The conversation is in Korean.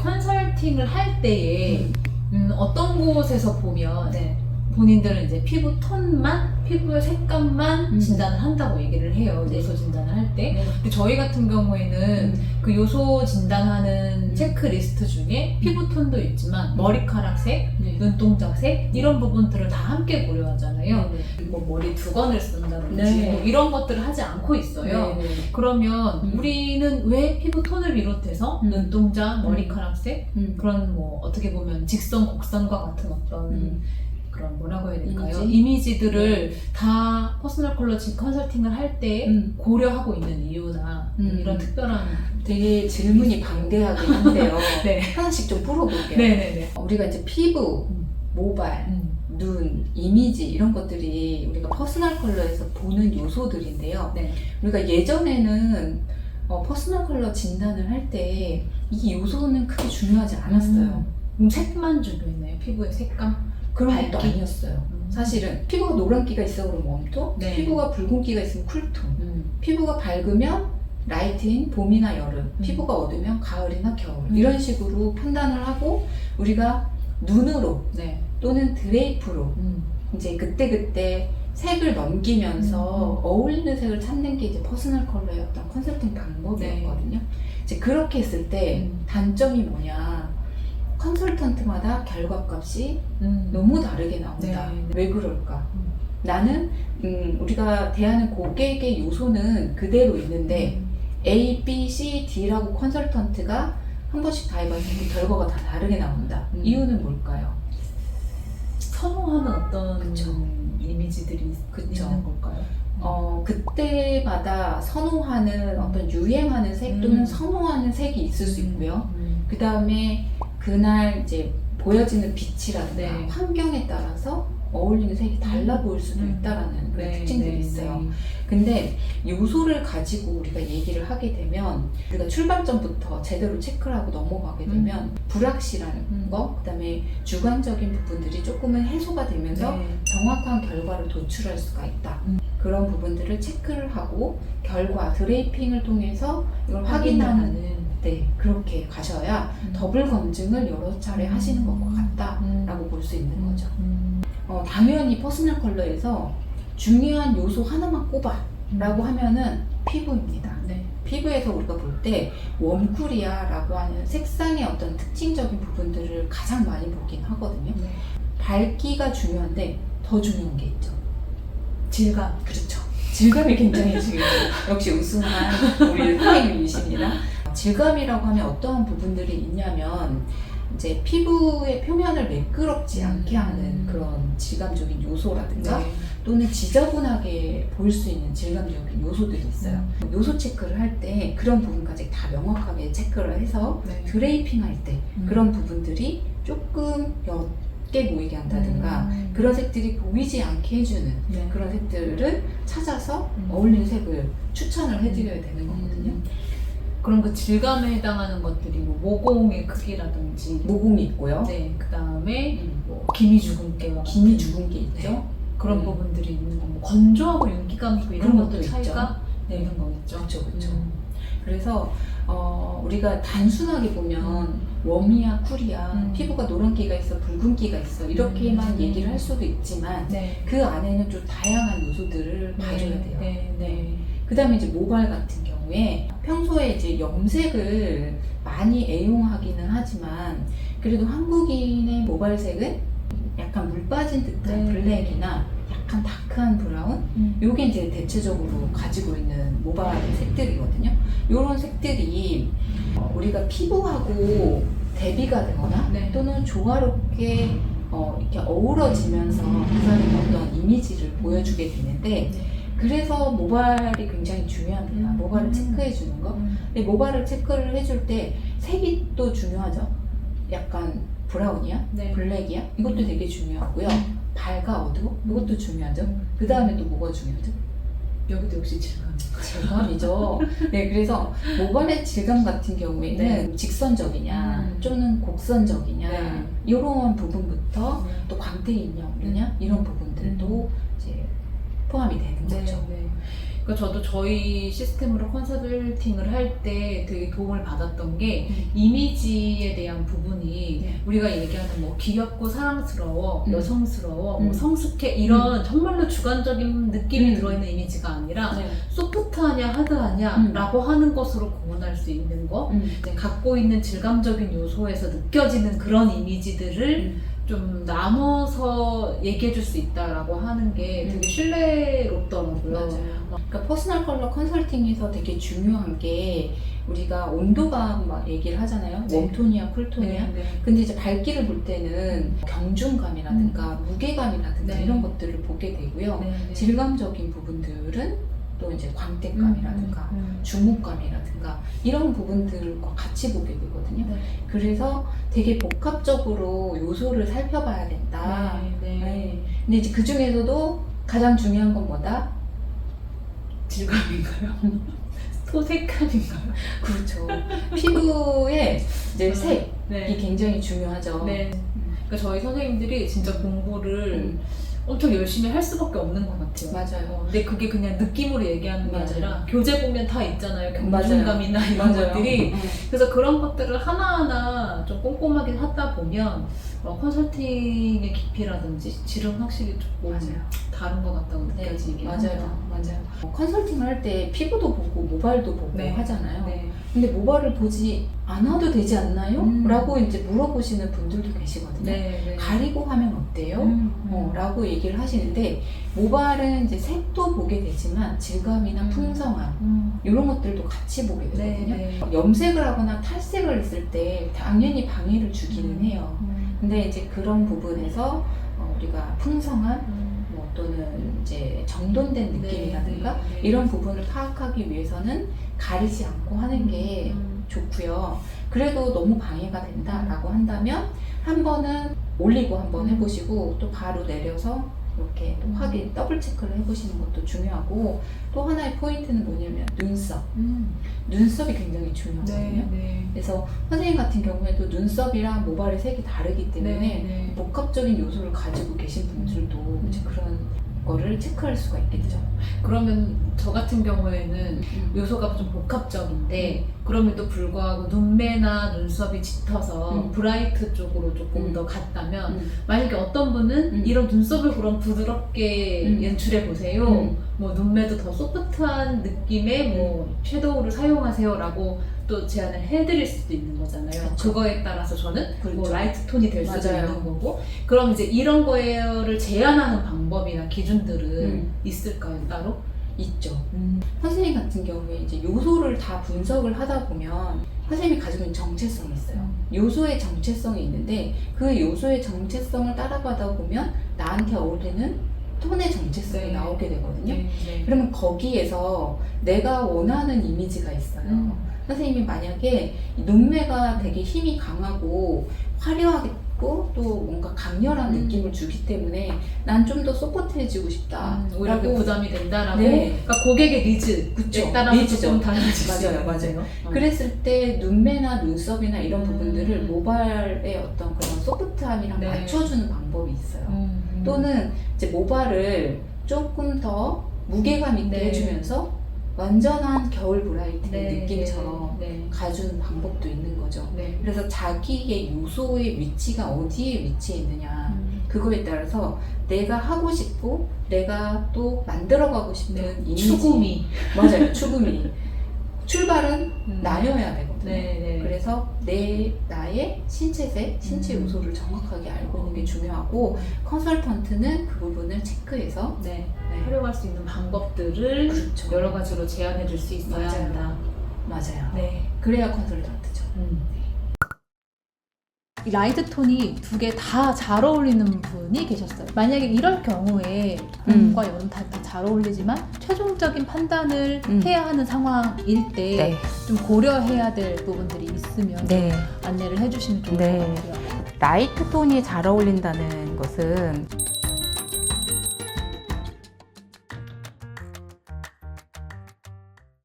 컨설팅을 할 때에 어떤 곳에서 보면 네. 본인들은 이제 피부 톤만, 피부의 색감만 진단을 한다고 얘기를 해요. 네. 요소 진단을 할 때. 네. 근데 저희 같은 경우에는 그 요소 진단하는 체크리스트 중에 피부 톤도 있지만 머리카락색, 네. 눈동자색 이런 부분들을 다 함께 고려하잖아요. 네. 뭐 머리 두건을 쓴다든지 네. 뭐 이런 것들을 하지 않고 있어요. 네. 그러면 우리는 왜 피부 톤을 비롯해서 눈동자, 머리카락색 그런 뭐 어떻게 보면 직선, 곡선과 같은 어떤 그런 뭐라고 해야 될까요? 이미지들을 다 퍼스널 컬러 컨설팅을 할 때 고려하고 있는 이유나 이런 특별한 되게 질문이 방대하긴 한데요. 네. 하나씩 좀 풀어볼게요. 네네네. 우리가 이제 피부, 모발, 눈, 이미지 이런 것들이 우리가 퍼스널 컬러에서 보는 요소들인데요. 네. 우리가 예전에는 퍼스널 컬러 진단을 할 때 이 요소는 크게 중요하지 않았어요. 그럼 색만 중요했나요? 피부의 색감? 그런 것도 밝기? 아니었어요. 사실은 피부가 노란기가 있어 그러면 웜톤, 네. 피부가 붉은기가 있으면 쿨톤, 피부가 밝으면 라이트인 봄이나 여름, 피부가 어두면 가을이나 겨울 이런 식으로 판단을 하고 우리가 눈으로 네. 또는 드레이프로 이제 그때그때 색을 넘기면서 어울리는 색을 찾는 게 이제 퍼스널 컬러의 어떤 컨설팅 방법이었거든요. 이제 그렇게 했을 때 단점이 뭐냐? 컨설턴트마다 결과값이 너무 다르게 나온다. 네. 왜 그럴까? 나는 우리가 대하는 고객의 요소는 그대로 있는데 A, B, C, D라고 컨설턴트가 한 번씩 다 해봐서 결과가 다 다르게 나온다. 이유는 뭘까요? 선호하는 어떤 그쵸. 이미지들이 그쵸. 있는 걸까요? 그때마다 선호하는 어떤 유행하는 색 또는 선호하는 색이 있을 수 있고요. 그 다음에 그날 이제 보여지는 빛이라든가 네. 환경에 따라서 어울리는 색이 달라 보일 수도 있다라는 그런 특징들이 있어요. 근데 요소를 가지고 우리가 얘기를 하게 되면 우리가 출발점부터 제대로 체크를 하고 넘어가게 되면 불확실한 거, 그 다음에 주관적인 부분들이 조금은 해소가 되면서 네. 정확한 결과를 도출할 수가 있다. 그런 부분들을 체크를 하고 결과, 드레이핑을 통해서 이걸 확인하는 네, 그렇게 가셔야 더블 검증을 여러 차례 하시는 것과 같다라고 볼 수 있는 거죠. 당연히 퍼스널 컬러에서 중요한 요소 하나만 꼽아라고 하면은 피부입니다. 네. 피부에서 우리가 볼 때 웜쿨이야라고 하는 색상의 어떤 특징적인 부분들을 가장 많이 보긴 하거든요. 네. 밝기가 중요한데 더 중요한 게 있죠. 질감. 그렇죠. 질감이 굉장히 중요해요. 역시 우승한 우리 타이밍이십니다. 질감이라고 하면 어떠한 부분들이 있냐면 이제 피부의 표면을 매끄럽지 않게 하는 그런 질감적인 요소라든가 네. 또는 지저분하게 보일 수 있는 질감적인 요소들이 있어요. 요소 체크를 할 때 그런 부분까지 다 명확하게 체크를 해서 네. 드레이핑 할 때 그런 부분들이 조금 옅게 보이게 한다든가 그런 색들이 보이지 않게 해주는 네. 그런 색들을 찾아서 어울리는 색을 추천을 해드려야 되는 거거든요. 그럼 그 질감에 해당하는 것들이 뭐 모공의 크기라든지 모공이 있고요. 네, 그 다음에 뭐 기미 주근깨와 기미 같은 죽은 게 있죠. 네, 그런 부분들이 있는 거, 뭐 건조하고 윤기감 있고 이런 그런 것도 것도 차이가 네. 있는 거겠죠. 그렇죠, 그렇죠. 그래서 우리가 단순하게 보면 웜이야, 쿨이야, 피부가 노란기가 있어, 붉은기가 있어 이렇게만 얘기를 할 수도 있지만 네. 그 안에는 좀 다양한 요소들을 봐줘야 돼요. 네, 네. 그 다음에 이제 모발 같은 경우에 평소에 이제 염색을 많이 애용하기는 하지만 그래도 한국인의 모발색은 약간 물 빠진 듯한 네. 블랙이나 약간 다크한 브라운 요게 이제 대체적으로 가지고 있는 모발 색들이거든요. 요런 색들이 우리가 피부하고 대비가 되거나 네. 또는 조화롭게 이렇게 어우러지면서 그 사람의 어떤 이미지를 보여주게 되는데 그래서 모발이 굉장히 중요합니다. 모발을 체크해 주는 거. 근데 모발을 체크를 해줄 때 색이 또 중요하죠. 약간 브라운이야? 네. 블랙이야? 이것도 되게 중요하고요. 밝아 어두워? 이것도 중요하죠. 그 다음에 또 뭐가 중요하죠? 여기도 역시 질감. 질감이죠. 네, 그래서 모발의 질감 같은 경우에는 네. 직선적이냐, 또는 곡선적이냐, 네. 이런 부분부터 네. 또 광택이 있냐 없느냐 이런 부분들도 이제 포함이 되는 거죠. 네. 그러니까 저도 저희 시스템으로 컨설팅을 할 때 되게 도움을 받았던 게 이미지에 대한 부분이 네. 우리가 얘기하는 뭐 귀엽고 사랑스러워, 여성스러워, 뭐 음. 성숙해 이런 정말로 주관적인 느낌이 들어있는 이미지가 아니라 네. 소프트하냐 하드하냐 라고 하는 것으로 구분할 수 있는 거, 이제 갖고 있는 질감적인 요소에서 느껴지는 그런 이미지들을 좀 나눠서 얘기해 줄 수 있다라고 하는 게 되게 신뢰롭더라고요. 맞아요. 그러니까 퍼스널 컬러 컨설팅에서 되게 중요한 게 우리가 온도감 막 얘기를 하잖아요. 네. 웜톤이야, 쿨톤이야. 네, 네. 근데 이제 밝기를 볼 때는 경중감이라든가 무게감이라든가 네. 이런 것들을 보게 되고요. 네, 네. 질감적인 부분들은 또 이제 광택감이라든가 주목감이라든가 이런 부분들과 같이 보게 되거든요. 네. 그래서 되게 복합적으로 요소를 살펴봐야 된다. 네, 네. 네. 근데 이제 그 중에서도 가장 중요한 건 뭐다? 질감인가요? 토색감인가요? 그렇죠. 피부의 이제 색이 네. 굉장히 중요하죠. 네. 그러니까 저희 선생님들이 진짜 공부를 음. 엄청 열심히 할 수밖에 없는 것 같아요. 맞아요. 근데 그게 그냥 느낌으로 얘기하는 게 맞아요. 아니라 교재 보면 다 있잖아요. 맞아요. 경중감이나 이런 맞아요. 것들이. 음. 그래서 그런 것들을 하나하나 좀 꼼꼼하게 하다 보면 컨설팅의 깊이라든지 질은 확실히 조금 맞아요. 다른 것 같다고 느껴지긴 합니다. 맞아요. 컨설팅을 할 때 피부도 보고 모발도 보고 네. 하잖아요. 네. 근데 모발을 보지 않아도 되지 않나요? 음. 라고 이제 물어보시는 분들도 계시거든요. 네. 네. 가리고 하면 어때요? 라고 얘기를 하시는데 모발은 이제 색도 보게 되지만 질감이나 풍성함 이런 것들도 같이 보게 되거든요. 네. 염색을 하거나 탈색을 했을 때 당연히 방해를 주기는 해요. 근데 이제 그런 부분에서 우리가 풍성한 뭐 또는 이제 정돈된 느낌이라든가 네, 네, 네. 이런 부분을 파악하기 위해서는 가리지 않고 하는 게 좋고요. 그래도 너무 방해가 된다라고 한다면 한 번은 올리고 한번 해보시고 또 바로 내려서 이렇게 또 확인, 더블 체크를 해보시는 것도 중요하고 또 하나의 포인트는 뭐냐면 눈썹. 눈썹이 굉장히 중요하거든요. 네, 네. 그래서 선생님 같은 경우에도 눈썹이랑 모발의 색이 다르기 때문에 네. 복합적인 요소를 가지고 계신 분들도 이제 그런 거를 체크할 수가 있겠죠. 그러면 저 같은 경우에는 요소가 좀 복합적인데 그럼에도 불구하고 눈매나 눈썹이 짙어서 브라이트 쪽으로 조금 더 갔다면 만약에 어떤 분은 이런 눈썹을 그럼 부드럽게 연출해 보세요. 뭐 눈매도 더 소프트한 느낌의 뭐 섀도우를 사용하세요 라고 또 제안을 해드릴 수도 있는 거잖아요. 그렇죠. 그거에 따라서 저는 그렇죠. 뭐 라이트 톤이 될 수도 맞아요. 있는 거고 그럼 이제 이런 거를 제한하는 방법이나 기준들은 있을까요 따로? 있죠. 선생님 같은 경우에 이제 요소를 다 분석을 하다 보면 선생님이 가지고 있는 정체성이 있어요. 요소의 정체성이 있는데 그 요소의 정체성을 따라가다 보면 나한테 어울리는 톤의 정체성이 네. 나오게 되거든요. 네. 그러면 거기에서 내가 원하는 이미지가 있어요. 선생님이 만약에 눈매가 되게 힘이 강하고 화려하고 또 뭔가 강렬한 느낌을 주기 때문에 난 좀 더 소프트해지고 싶다. 오히려 그 부담이 된다라고. 네. 그러니까 고객의 니즈에 그쵸. 따라서 니즈죠. 좀 달라질 수 맞아요, 있는 맞아요. 거죠. 그랬을 때 눈매나 눈썹이나 이런 부분들을 모발의 어떤 그런 소프트함이랑 네. 맞춰주는 방법이 있어요. 또는 이제 모발을 조금 더 무게감 있게 네. 해주면서 완전한 겨울 브라이트의 네. 느낌처럼 네. 가주는 방법도 있는 거죠. 네. 그래서 자기의 요소의 위치가 어디에 위치해 있느냐 그거에 따라서 내가 하고 싶고 내가 또 만들어가고 싶은 네. 이미지 추구미. 맞아요. 추구미 출발은 나여야 되거든요. 네. 그래서 나의 신체색, 신체 요소를 정확하게 알고 있는 게 중요하고 컨설턴트는 그 부분을 체크해서 네. 네. 활용할 수 있는 방법들을 그렇죠. 여러 가지로 제안해 줄 수 있어야 맞아요. 한다. 맞아요. 네. 그래야 컨설턴트죠. 이 라이트 톤이 두 개 다 잘 어울리는 분이 계셨어요. 만약에 이럴 경우에 봄과 여름 다 잘 어울리지만 최종적인 판단을 해야 하는 상황일 때 좀 고려해야 될 부분들이 있으면 네. 안내를 해주시면 좋을 네. 것 같아요. 라이트 톤이 잘 어울린다는 것은